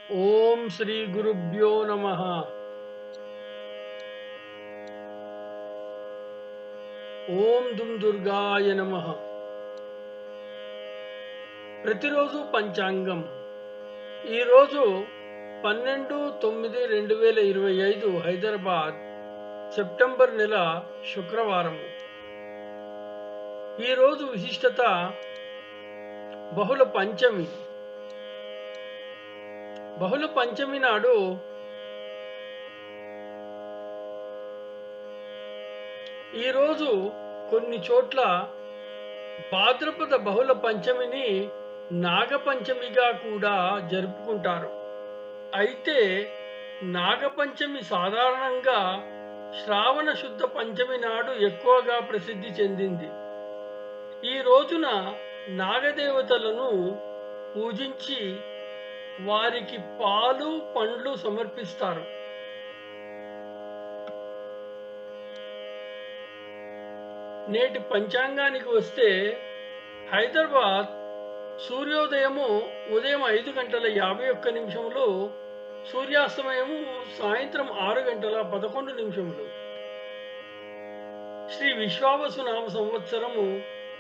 ఓం శ్రీ గురుభ్యో నమః. ఓం దుమ్ దుర్గాయ నమః. ప్రతిరోజు పంచాంగం. ఈరోజు 12/9/2025 హైదరాబాద్, సెప్టెంబర్ నెల, శుక్రవారం. ఈరోజు విశిష్టత బహుళ పంచమి. బహుళ పంచమి నాడు ఈరోజు కొన్ని చోట్ల భాద్రపద బహుళ పంచమిని నాగపంచమిగా కూడా జరుపుకుంటారు. అయితే నాగపంచమి సాధారణంగా శ్రావణ శుద్ధ పంచమి నాడు ఎక్కువగా ప్రసిద్ధి చెందింది. ఈ రోజున నాగదేవతలను పూజించి వారికి పాలు పండ్లు సమర్పిస్తారు. నేటి పంచాంగానికి వస్తే, హైదరాబాద్ సూర్యోదయము ఉదయం 5:51, సూర్యాస్తమయము సాయంత్రం 6:11. శ్రీ విశ్వావసునామ సంవత్సరము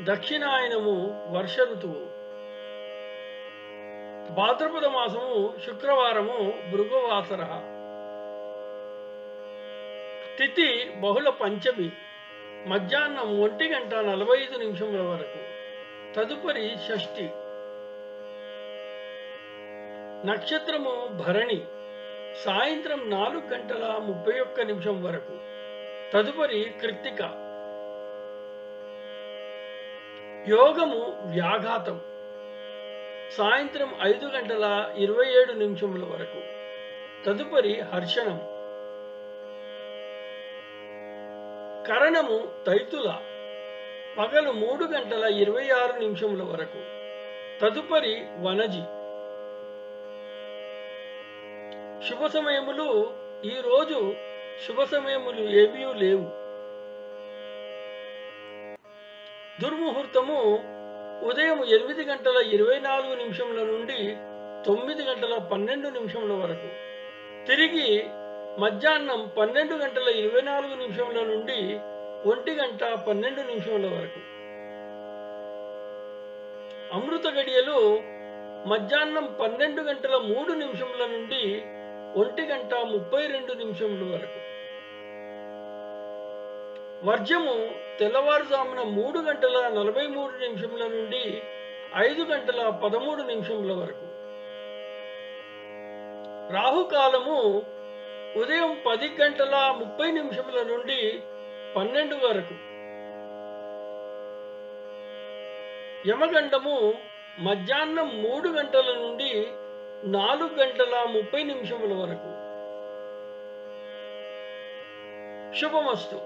దక్షిణాయనము, వర్ష ఋతువు. భాద్రపద మాసము శుక్రవారము, భృగువాసర. తిథి బహుళ పంచమి, మధ్యాహ్నం 1:45 వరకు. తదుపరి షష్ఠి. నక్షత్రము భరణి, సాయంత్రం 4:31 వరకు. తదుపరి కృత్తిక. యోగము వ్యాఘాతం, సాయంత్రం 5:27 వరకు. తదుపరి హర్షణం. కరణము తైతుల, పగలు 3:26 వరకు. తదుపరి వనజి. శుభ సమయములు. ఈరోజు శుభ సమయములు ఏమీ లేవు. దుర్ముహూర్తము ఉదయం 8:24 నుండి 9:12 వరకు. తిరిగి మధ్యాహ్నం 12:24 నుండి 1:12 వరకు. అమృత గడియలు మధ్యాహ్నం 12:03 నుండి 1:32 వరకు. వర్జము తెల్లవారుజామున 3:43 నుండి 5:13 వరకు. రాహుకాలము ఉదయం 10:30 నుండి 12 వరకు. యమగండము మధ్యాహ్నం 3 గంటల నుండి 4:30 వరకు. శుభమస్తు.